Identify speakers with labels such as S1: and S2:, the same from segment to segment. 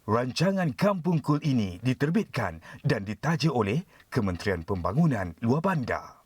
S1: Rancangan Kampung Kul ini diterbitkan dan ditaja oleh Kementerian Pembangunan Luar Bandar.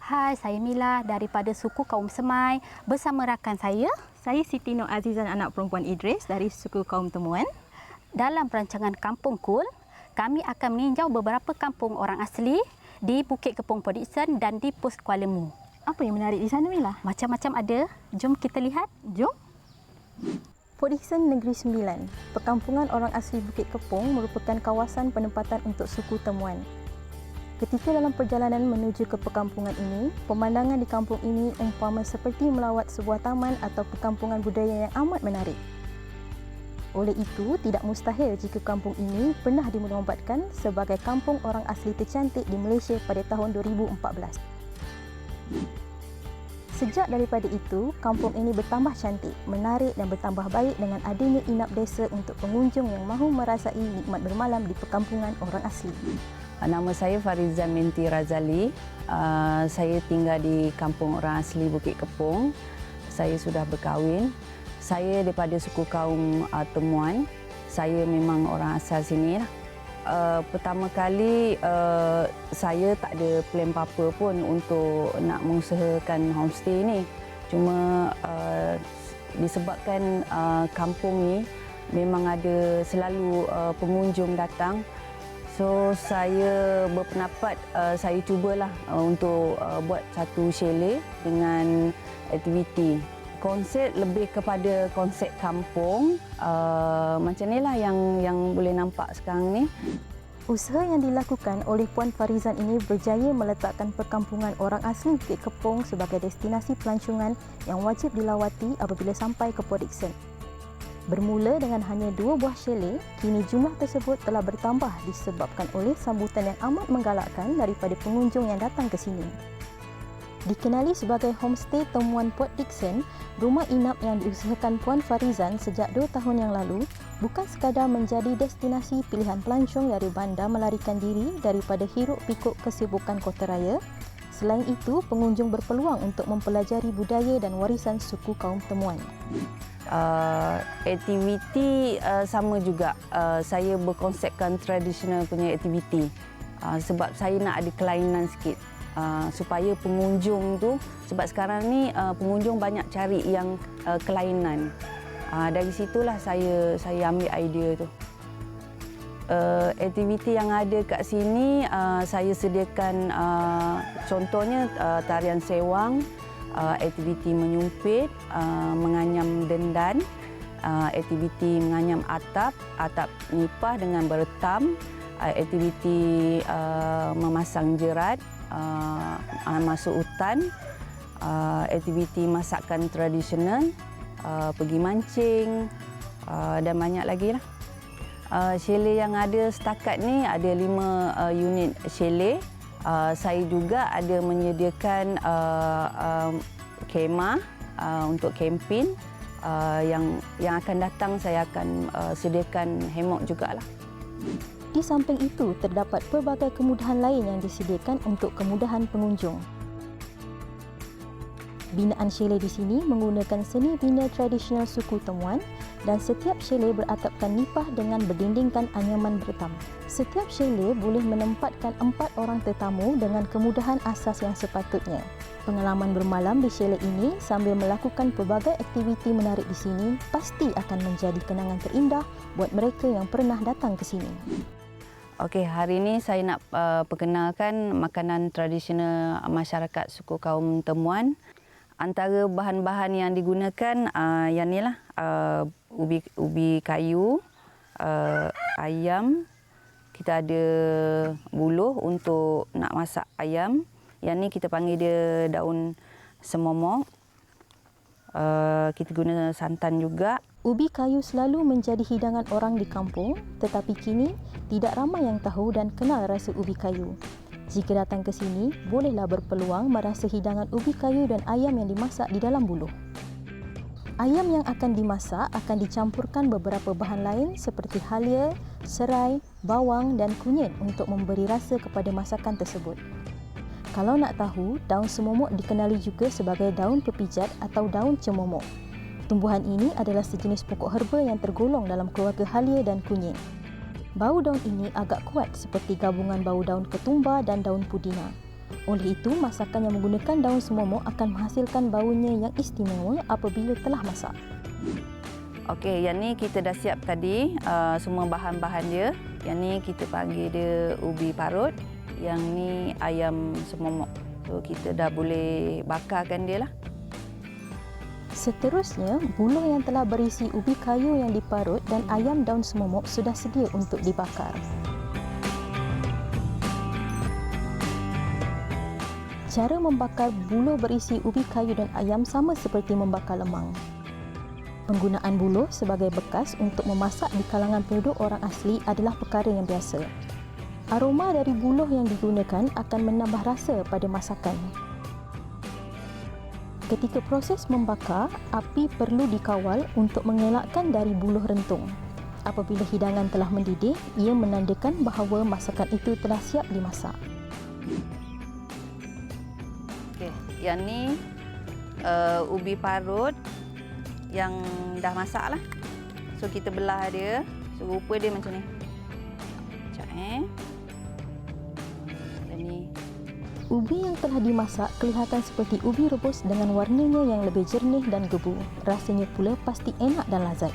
S2: Hai, saya Mila daripada suku kaum Semai bersama rakan saya.
S3: Saya Siti Nur Azizan, anak perempuan Idris dari suku kaum Temuan.
S2: Dalam rancangan Kampung Kul, kami akan meninjau beberapa kampung orang asli di Bukit Kepong Port Dickson dan di Pos Kuala Mu.
S3: Apa yang menarik di sana, Mila?
S2: Macam-macam ada. Jom kita lihat.
S3: Jom. Port Dickson Negeri Sembilan, perkampungan orang asli Bukit Kepong merupakan kawasan penempatan untuk suku Temuan. Ketika dalam perjalanan menuju ke perkampungan ini, pemandangan di kampung ini umpama seperti melawat sebuah taman atau perkampungan budaya yang amat menarik. Oleh itu, tidak mustahil jika kampung ini pernah dinobatkan sebagai kampung orang asli tercantik di Malaysia pada tahun 2014. Sejak daripada itu, kampung ini bertambah cantik, menarik dan bertambah baik dengan adanya inap desa untuk pengunjung yang mahu merasai nikmat bermalam di perkampungan orang asli.
S4: Nama saya Farizan Minti Razali. Saya tinggal di kampung orang asli Bukit Kepong. Saya sudah berkahwin. Saya daripada suku kaum Temuan. Saya memang orang asal sini lah. Pertama kali saya tak ada plan apa-apa pun untuk nak mengusahakan homestay ni. Cuma disebabkan kampung ni memang ada selalu pengunjung datang. So saya berpendapat saya cubalah untuk buat satu chalet dengan aktiviti. Konsep lebih kepada konsep kampung. Macam inilah yang boleh nampak sekarang ni.
S3: Usaha yang dilakukan oleh Puan Farizan ini berjaya meletakkan perkampungan orang asli Bukit Kepong sebagai destinasi pelancongan yang wajib dilawati apabila sampai ke Port Dickson. Bermula dengan hanya 2 buah chalet, kini jumlah tersebut telah bertambah disebabkan oleh sambutan yang amat menggalakkan daripada pengunjung yang datang ke sini. Dikenali sebagai Homestay Temuan Port Dickson, rumah inap yang diusahakan Puan Farizan sejak 2 tahun yang lalu bukan sekadar menjadi destinasi pilihan pelancong dari bandar melarikan diri daripada hiruk-pikuk kesibukan kota raya. Selain itu, pengunjung berpeluang untuk mempelajari budaya dan warisan suku kaum Temuan.
S4: Aktiviti sama juga. Saya berkonsepkan tradisional punya aktiviti. Sebab saya nak ada kelainan sikit. Supaya pengunjung tu, sebab sekarang ni pengunjung banyak cari yang kelainan. Dari situlah saya ambil idea tu. Aktiviti yang ada kat sini saya sediakan contohnya tarian sewang, aktiviti menyumpit, menganyam dendan, aktiviti menganyam atap nipah dengan beretam, aktiviti memasang jerat, masuk hutan, aktiviti masakan tradisional, pergi mancing dan banyak lagi lah. Chalet yang ada setakat ni ada 5 unit chalet. Saya juga ada menyediakan kemah untuk camping. Yang akan datang saya akan sediakan hammock jugalah.
S3: Di samping itu, terdapat pelbagai kemudahan lain yang disediakan untuk kemudahan pengunjung. Binaan chalet di sini menggunakan seni bina tradisional suku Temuan dan setiap chalet beratapkan nipah dengan berdindingkan anyaman beretam. Setiap chalet boleh menempatkan 4 orang tetamu dengan kemudahan asas yang sepatutnya. Pengalaman bermalam di chalet ini sambil melakukan pelbagai aktiviti menarik di sini pasti akan menjadi kenangan terindah buat mereka yang pernah datang ke sini.
S4: Okey, hari ini saya nak perkenalkan makanan tradisional masyarakat suku kaum Temuan. Antara bahan-bahan yang digunakan yang ni lah, ubi kayu, ayam, kita ada buluh untuk nak masak ayam. Yang ni kita panggil dia daun semomok. Kita guna santan juga.
S3: Ubi kayu selalu menjadi hidangan orang di kampung, tetapi kini tidak ramai yang tahu dan kenal rasa ubi kayu. Jika datang ke sini, bolehlah berpeluang merasa hidangan ubi kayu dan ayam yang dimasak di dalam buluh. Ayam yang akan dimasak akan dicampurkan beberapa bahan lain seperti halia, serai, bawang dan kunyit untuk memberi rasa kepada masakan tersebut. Kalau nak tahu, daun semomok dikenali juga sebagai daun pepijat atau daun cemomok. Tumbuhan ini adalah sejenis pokok herba yang tergolong dalam keluarga halia dan kunyit. Bau daun ini agak kuat seperti gabungan bau daun ketumbar dan daun pudina. Oleh itu, masakan yang menggunakan daun semomok akan menghasilkan baunya yang istimewa apabila telah masak.
S4: Okey, yang ni kita dah siap tadi semua bahan-bahan dia. Yang ni kita panggil dia ubi parut. Yang ni ayam semomok. So kita dah boleh bakarkan dia lah.
S3: Seterusnya, buluh yang telah berisi ubi kayu yang diparut dan ayam daun semomok sudah sedia untuk dibakar. Cara membakar buluh berisi ubi kayu dan ayam sama seperti membakar lemang. Penggunaan buluh sebagai bekas untuk memasak di kalangan penduduk orang asli adalah perkara yang biasa. Aroma dari buluh yang digunakan akan menambah rasa pada masakan. Ketika proses membakar, api perlu dikawal untuk mengelakkan dari buluh rentung. Apabila hidangan telah mendidih, ia menandakan bahawa masakan itu telah siap dimasak.
S4: Okey, yang ni ubi parut yang dah masak lah. So kita belah dia, so rupa dia macam ni. Sekejap Dan ni
S3: Ubi yang telah dimasak kelihatan seperti ubi rebus dengan warnanya yang lebih jernih dan gebu. Rasanya pula pasti enak dan lazat.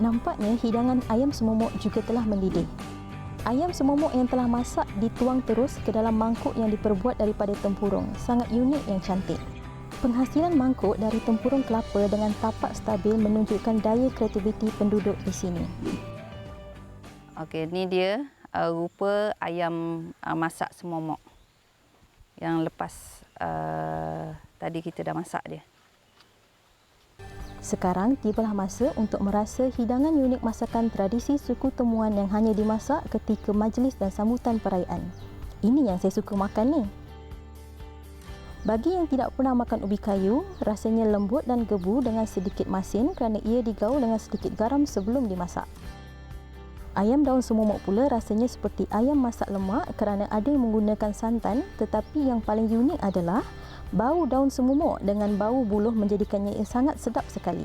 S3: Nampaknya hidangan ayam semomok juga telah mendidih. Ayam semomok yang telah masak dituang terus ke dalam mangkuk yang diperbuat daripada tempurung. Sangat unik yang cantik. Penghasilan mangkuk dari tempurung kelapa dengan tapak stabil menunjukkan daya kreativiti penduduk di sini.
S4: okey, ni dia rupa ayam masak semomok. Yang lepas tadi kita dah masak dia.
S3: Sekarang tibalah masa untuk merasa hidangan unik masakan tradisi suku Temuan yang hanya dimasak ketika majlis dan sambutan perayaan. Ini yang saya suka makan ni. Bagi yang tidak pernah makan ubi kayu, rasanya lembut dan gebu dengan sedikit masin kerana ia digaul dengan sedikit garam sebelum dimasak. Ayam daun semomok pula rasanya seperti ayam masak lemak kerana ada yang menggunakan santan, tetapi yang paling unik adalah bau daun semomok dengan bau buluh menjadikannya sangat sedap sekali.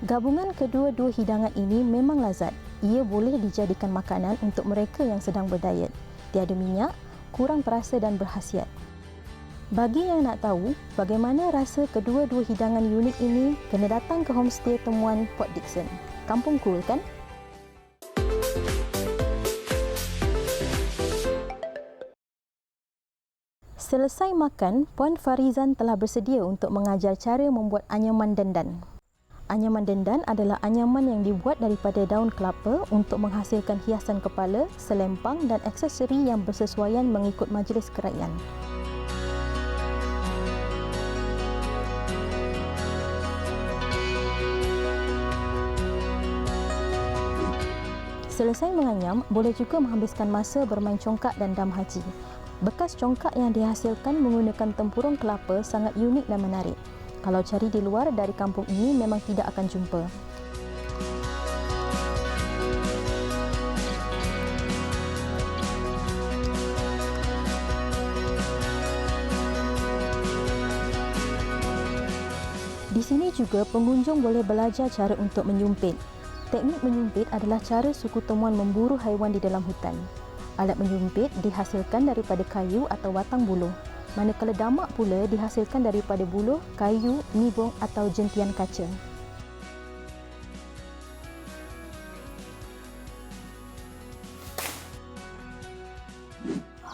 S3: Gabungan kedua-dua hidangan ini memang lazat. Ia boleh dijadikan makanan untuk mereka yang sedang berdiet. Tiada minyak, kurang perasa dan berkhasiat. Bagi yang nak tahu bagaimana rasa kedua-dua hidangan unik ini, kena datang ke homestay Temuan Port Dickson. Kampung cool kan? Selesai makan, Puan Farizan telah bersedia untuk mengajar cara membuat anyaman dendan. Anyaman dendan adalah anyaman yang dibuat daripada daun kelapa untuk menghasilkan hiasan kepala, selempang dan aksesori yang bersesuaian mengikut majlis kerajaan. Selesai menganyam, boleh juga menghabiskan masa bermain congkak dan dam haji. Bekas congkak yang dihasilkan menggunakan tempurung kelapa sangat unik dan menarik. Kalau cari di luar dari kampung ini memang tidak akan jumpa. Di sini juga pengunjung boleh belajar cara untuk menyumpit. Teknik menyumpit adalah cara suku Temuan memburu haiwan di dalam hutan. Alat menyumpit dihasilkan daripada kayu atau batang buluh. Manakala damak pula dihasilkan daripada buluh, kayu, nibung atau jentian kaca.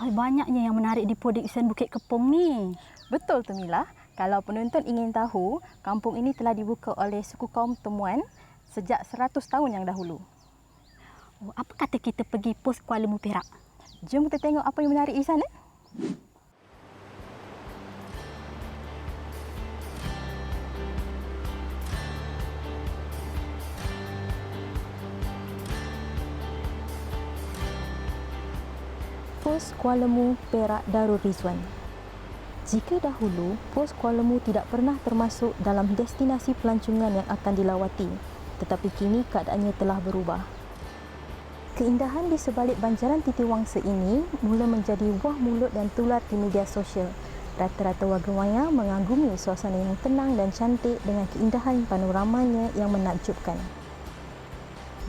S2: Banyaknya yang menarik di Port Dickson Bukit Kepong ni.
S3: Betul tu Mila. Kalau penonton ingin tahu, kampung ini telah dibuka oleh suku kaum Temuan sejak 100 tahun yang dahulu.
S2: Oh, apa kata kita pergi pos Kuala Lumpur Perak?
S3: Jom kita tengok apa yang menarik di sana. Pos Kuala Lumpur Perak Darul Rizwan. Jika dahulu, Pos Kuala Lumpur tidak pernah termasuk dalam destinasi pelancongan yang akan dilawati, tetapi kini keadaannya telah berubah. Keindahan di sebalik banjaran Titi Wangsa ini mula menjadi wah mulut dan tular di media sosial. Rata-rata warga maya mengagumi suasana yang tenang dan cantik dengan keindahan panoramanya yang menakjubkan.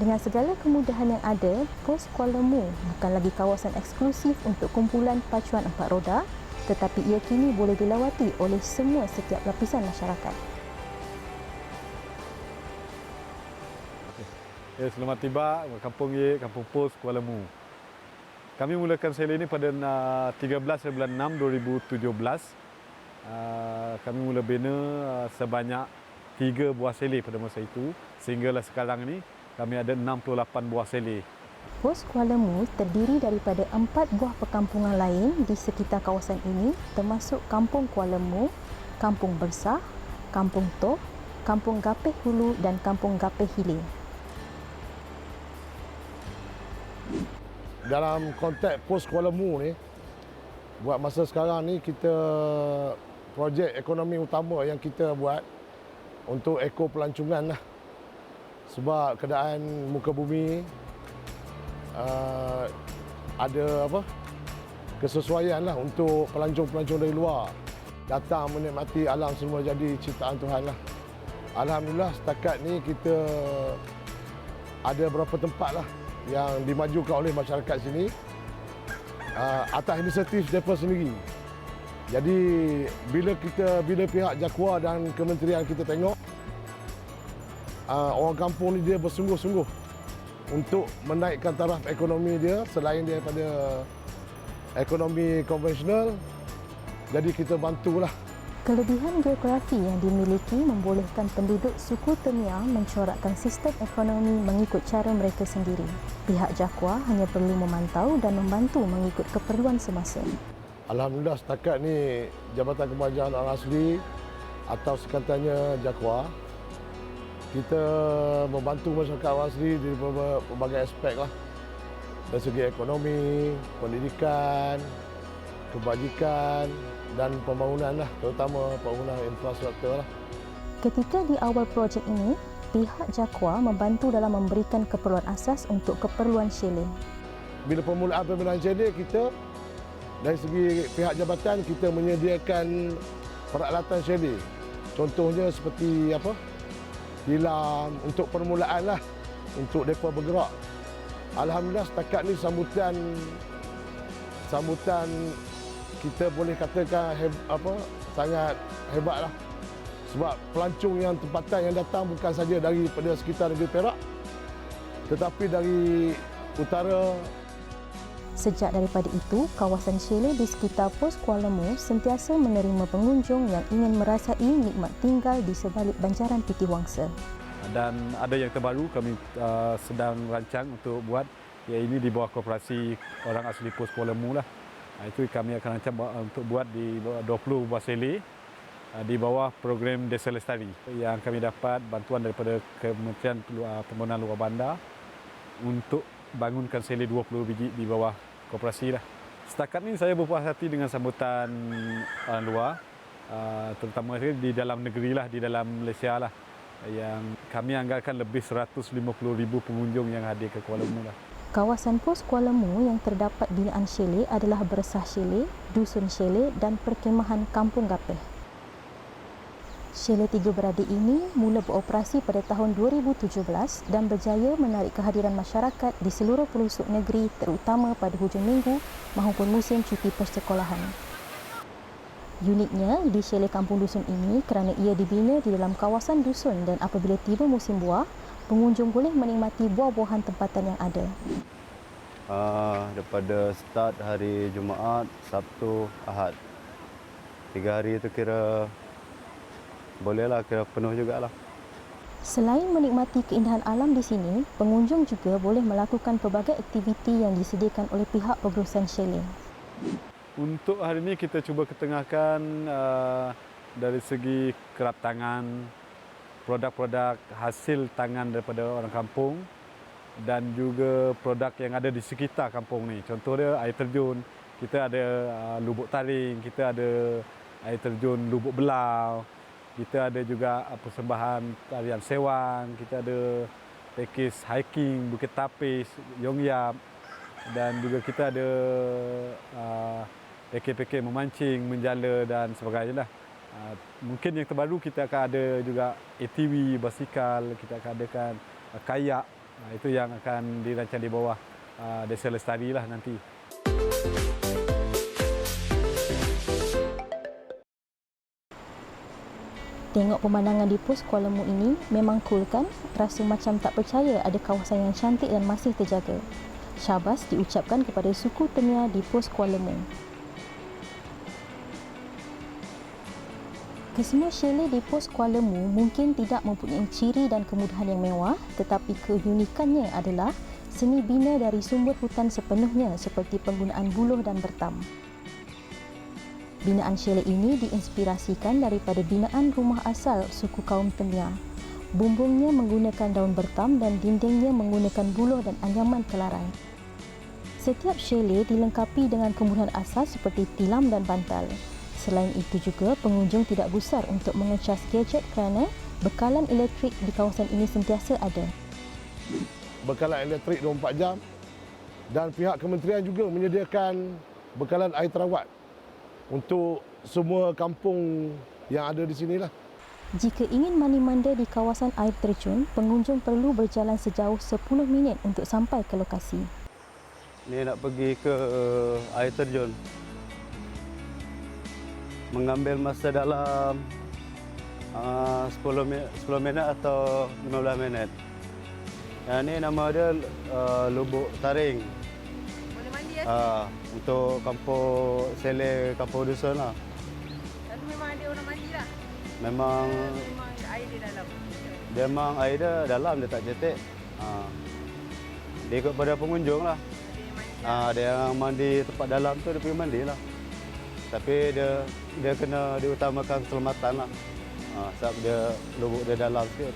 S3: Dengan segala kemudahan yang ada, Pos Kuala Lumpur bukan lagi kawasan eksklusif untuk kumpulan pacuan empat roda, tetapi ia kini boleh dilawati oleh semua setiap lapisan masyarakat.
S5: Selamat tiba Kampung Ye, Kampung Pos Kuala Lumpur. Kami mulakan seli ini pada 13 bulan 6 2017. Kami mula bina sebanyak 3 buah seli pada masa itu, sehinggalah sekarang ini kami ada 68 buah seli.
S3: Pos Kuala Lumpur terdiri daripada 4 buah perkampungan lain di sekitar kawasan ini, termasuk Kampung Kuala Lumpur, Kampung Bersah, Kampung Toh, Kampung Gapeh Hulu dan Kampung Gapeh Hilir.
S6: Dalam konteks Pos Kuala Lumpur ni, buat masa sekarang ni kita projek ekonomi utama yang kita buat untuk ekopelancongan lah. Sebab keadaan muka bumi ada kesesuaian lah untuk pelancong-pelancong dari luar datang menikmati alam semula jadi ciptaan Tuhan lah. Alhamdulillah setakat ni kita ada beberapa tempat lah yang dimajukan oleh masyarakat sini atas inisiatif mereka sendiri. Jadi bila pihak JAKWA dan kementerian kita tengok orang kampung ni dia bersungguh-sungguh untuk menaikkan taraf ekonomi dia selain daripada ekonomi konvensional, jadi kita bantulah.
S3: Kelebihan geografi yang dimiliki membolehkan penduduk suku Temia mencorakkan sistem ekonomi mengikut cara mereka sendiri. Pihak JAKWA hanya perlu memantau dan membantu mengikut keperluan semasa.
S6: Alhamdulillah setakat ni Jabatan Kemajuan Orang Asli atau singkatannya JAKWA, kita membantu masyarakat orang asli di berbagai aspek lah. Dari segi ekonomi, pendidikan, kebajikan dan pembangunan lah, terutama pembangunan infrastruktur lah.
S3: Ketika di awal projek ini, pihak JAKWA membantu dalam memberikan keperluan asas untuk keperluan chalet.
S6: Bila permulaan pembinaan chalet, kita dari segi pihak jabatan kita menyediakan peralatan chalet. Contohnya seperti tilam untuk permulaan lah, untuk mereka bergerak. Alhamdulillah setakat ni sambutan kita boleh katakan sangat hebat lah. Sebab pelancong yang tempatan yang datang bukan saja daripada sekitar negeri Perak, tetapi dari utara.
S3: Sejak daripada itu, kawasan chalet di sekitar Pos Kuala Lumpur sentiasa menerima pengunjung yang ingin merasai nikmat tinggal di sebalik banjaran Titi Wangsa.
S5: Dan ada yang terbaru kami sedang rancang untuk buat, iaitu di bawah koperasi orang asli Pos Kuala Lumpur lah. Itu kami akan rancang untuk buat di 20 buah seli di bawah program Desa Lestari yang kami dapat bantuan daripada Kementerian Pembangunan Luar Bandar untuk bangunkan seli 20 biji di bawah koperasi lah. Setakat ni saya berpuas hati dengan sambutan orang luar, terutama di dalam negeri lah, di dalam Malaysia lah, yang kami anggarkan lebih 150,000 pengunjung yang hadir ke Kuala Lumpur lah.
S3: Kawasan Pos Kuala Lumpur yang terdapat binaan chalet adalah Bersah Chalet, Dusun Chalet dan Perkemahan Kampung Gapeh. Chalet tiga beradik ini mula beroperasi pada tahun 2017 dan berjaya menarik kehadiran masyarakat di seluruh pelosok negeri, terutama pada hujung minggu maupun musim cuti persekolahan. Uniknya, di chalet Kampung Dusun ini kerana ia dibina di dalam kawasan dusun dan apabila tiba musim buah, pengunjung boleh menikmati buah-buahan tempatan yang ada.
S7: Daripada start hari Jumaat, Sabtu, Ahad. 3 hari itu kira bolehlah, kira penuh jugalah.
S3: Selain menikmati keindahan alam di sini, pengunjung juga boleh melakukan pelbagai aktiviti yang disediakan oleh pihak pengurusan chalet.
S5: Untuk hari ini kita cuba ketengahkan dari segi kerap tangan, produk-produk hasil tangan daripada orang kampung dan juga produk yang ada di sekitar kampung ni. Contoh dia air terjun, kita ada lubuk taring, kita ada air terjun lubuk belau, kita ada juga persembahan tarian sewang, kita ada pakej hiking Bukit Tapis, Yong Yap, dan juga kita ada pakej-pakej memancing, menjala dan sebagainya. Mungkin yang terbaru kita akan ada juga ATV, basikal, kita akan adakan kayak. Itu yang akan dirancang di bawah Desa Lestari lah nanti.
S3: Tengok pemandangan di pos Kuala Mu ini memang cool kan? Rasa macam tak percaya ada kawasan yang cantik dan masih terjaga. Syabas diucapkan kepada suku Temia di pos Kuala Mu. Kesemua chalet di pos Kuala Mu mungkin tidak mempunyai ciri dan kemudahan yang mewah, tetapi keunikannya adalah seni bina dari sumber hutan sepenuhnya seperti penggunaan buluh dan bertam. Binaan chalet ini diinspirasikan daripada binaan rumah asal suku kaum Temia. Bumbungnya menggunakan daun bertam dan dindingnya menggunakan buluh dan anyaman kelarai. Setiap chalet dilengkapi dengan kemudahan asas seperti tilam dan bantal. Selain itu juga, pengunjung tidak gusar untuk mengecas gadget kerana bekalan elektrik di kawasan ini sentiasa ada.
S6: Bekalan elektrik 24 jam dan pihak kementerian juga menyediakan bekalan air terawat untuk semua kampung yang ada di sinilah.
S3: Jika ingin mandi-manda di kawasan air terjun, pengunjung perlu berjalan sejauh 10 minit untuk sampai ke lokasi.
S7: Ni nak pergi ke air terjun. Mengambil masa dalam 10 minit atau 15 minit. Yang ni nama dia Lubuk Taring.
S8: Boleh mandi ya?
S7: Untuk kampung Sele, kampung dusun lah.
S8: Lalu memang ada orang mandi lah?
S7: Memang
S8: Air dia dalam?
S7: dia memang air dia dalam, dia tak cetek. Dia ikut pada pengunjung lah. Ada yang mandi tempat dalam tu dia pergi mandi lah. Tapi dia kena diutamakan keselamatan lah. Sebab dia lubuk dia dalam sikit.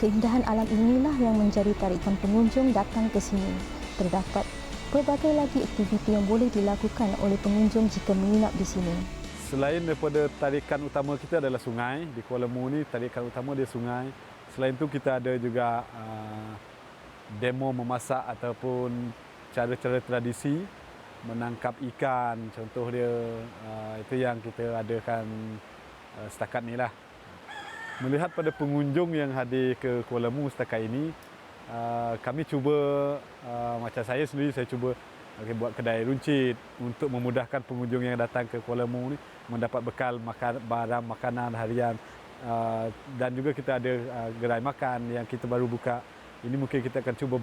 S3: Keindahan alam inilah yang menjadi tarikan pengunjung datang ke sini. Terdapat pelbagai lagi aktiviti yang boleh dilakukan oleh pengunjung jika menginap di sini.
S5: Selain daripada tarikan utama kita adalah sungai, di Kuala Mu ni tarikan utama dia sungai. Selain itu kita ada juga demo memasak ataupun cara-cara tradisi menangkap ikan. Contoh dia itu yang kita adakan setakat ni lah. Melihat pada pengunjung yang hadir ke Kuala Mu setakat ini, kami cuba, macam saya sendiri, saya cuba buat kedai runcit untuk memudahkan pengunjung yang datang ke Kuala Mu ni mendapat bekal barang makanan harian, dan juga kita ada gerai makan yang kita baru buka. Ini mungkin kita akan cuba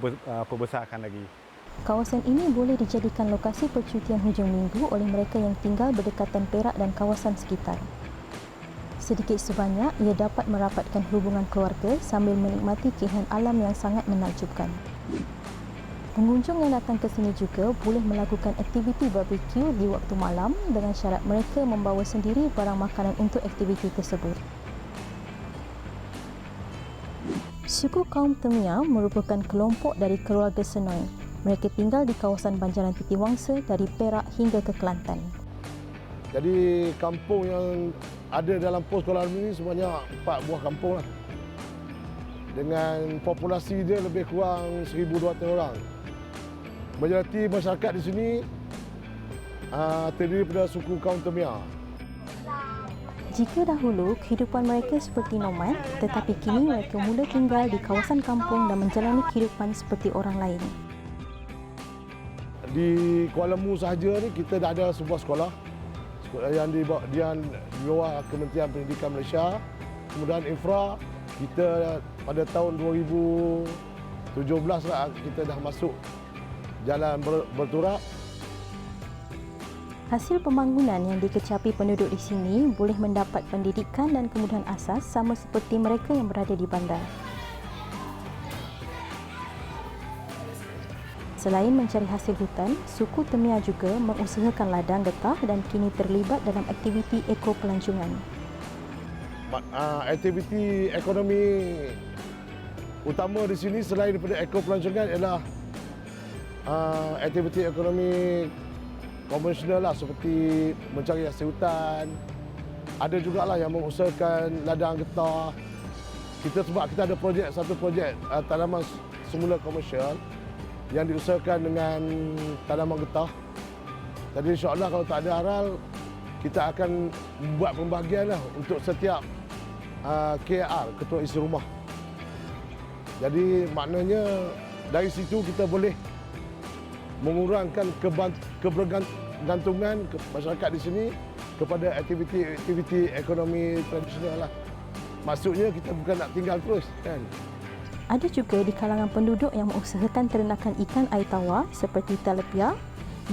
S5: perbesarkan lagi.
S3: Kawasan ini boleh dijadikan lokasi percutian hujung minggu oleh mereka yang tinggal berdekatan Perak dan kawasan sekitar. Sedikit sebanyak, ia dapat merapatkan hubungan keluarga sambil menikmati keindahan alam yang sangat menakjubkan. Pengunjung yang datang ke sini juga boleh melakukan aktiviti barbecue di waktu malam dengan syarat mereka membawa sendiri barang makanan untuk aktiviti tersebut. Suku kaum Temia merupakan kelompok dari keluarga Senoi. Mereka tinggal di kawasan Banjaran Titiwangsa dari Perak hingga ke Kelantan.
S6: Jadi kampung yang ada dalam pos Kuala Mu ini sebanyak 4 buah kampung lah. Dengan populasi dia lebih kurang 1,200 orang. Majoriti masyarakat di sini terdiri daripada suku kaum Temia.
S3: Jika dahulu kehidupan mereka seperti nomad, tetapi kini mereka mula tinggal di kawasan kampung dan menjalani kehidupan seperti orang lain.
S6: Di Kuala Mu sahaja ni kita dah ada sebuah sekolah yang di bawah Kementerian Pendidikan Malaysia. Kemudian infra kita pada tahun 2017 lah kita dah masuk jalan berturak.
S3: Hasil pembangunan yang dikecapi penduduk di sini boleh mendapat pendidikan dan kemudahan asas sama seperti mereka yang berada di bandar. Selain mencari hasil hutan, suku Temia juga mengusahakan ladang getah dan kini terlibat dalam aktiviti ekopelancongan.
S6: Aktiviti ekonomi utama di sini selain daripada ekopelancongan ialah aktiviti ekonomi konvensional lah, seperti mencari hasil hutan. Ada jugalah yang mengusahakan ladang getah. Sebab kita ada satu projek tanaman semula komersial yang diusahakan dengan tanaman getah. Jadi insya-Allah kalau tak ada aral, kita akan buat pembahagian lah untuk setiap KR, ketua isi rumah. Jadi maknanya dari situ kita boleh mengurangkan kebergantungan masyarakat di sini kepada aktiviti ekonomi tradisional lah. Maksudnya kita bukan nak tinggal terus, kan?
S3: Ada juga di kalangan penduduk yang mengusahakan ternakan ikan air tawar seperti tilapia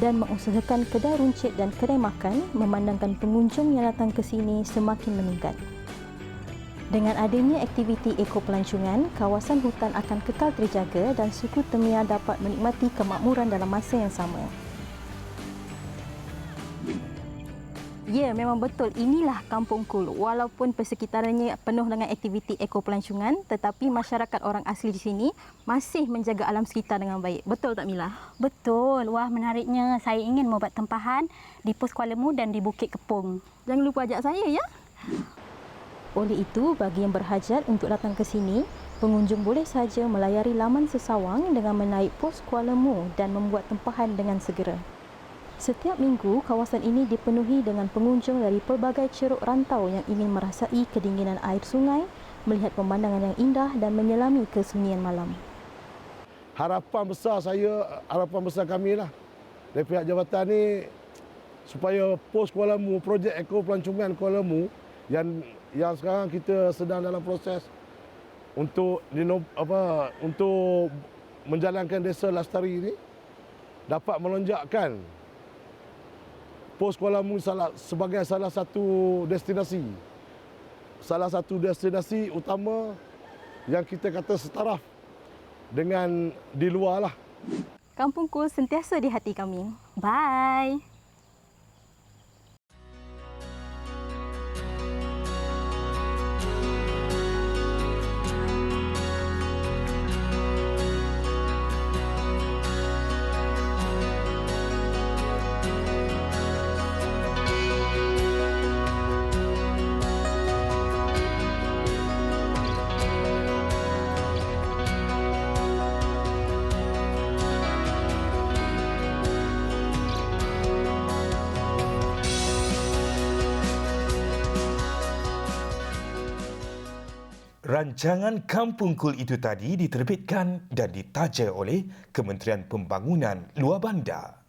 S3: dan mengusahakan kedai runcit dan kedai makan, memandangkan pengunjung yang datang ke sini semakin meningkat. Dengan adanya aktiviti ekopelancongan, kawasan hutan akan kekal terjaga dan suku Temia dapat menikmati kemakmuran dalam masa yang sama. Ya, memang betul. Inilah Kampung Kul. Walaupun persekitarannya penuh dengan aktiviti ekopelancongan, tetapi masyarakat orang asli di sini masih menjaga alam sekitar dengan baik. Betul tak Mila?
S2: Betul. Wah, menariknya. Saya ingin membuat tempahan di Pos Kuala Mu dan di Bukit Kepong.
S3: Jangan lupa ajak saya ya. Oleh itu, bagi yang berhajat untuk datang ke sini, pengunjung boleh saja melayari laman sesawang dengan menaik Pos Kuala Mu dan membuat tempahan dengan segera. Setiap minggu, kawasan ini dipenuhi dengan pengunjung dari pelbagai ceruk rantau yang ingin merasai kedinginan air sungai, melihat pemandangan yang indah dan menyelami kesunyian malam.
S6: Harapan besar kami lah dari pihak jabatan ni supaya Pos Kuala Mu, projek ekopelancongan Kuala Mu yang sekarang kita sedang dalam proses untuk menjalankan desa lestari ini dapat melonjakkan Pos Kuala Mu sebagai salah satu destinasi utama yang kita kata setaraf dengan di luar lah.
S3: Kampung Kul sentiasa di hati kami.
S2: Bye.
S1: Rancangan Kampung Kul itu tadi diterbitkan dan ditaja oleh Kementerian Pembangunan Luar Bandar.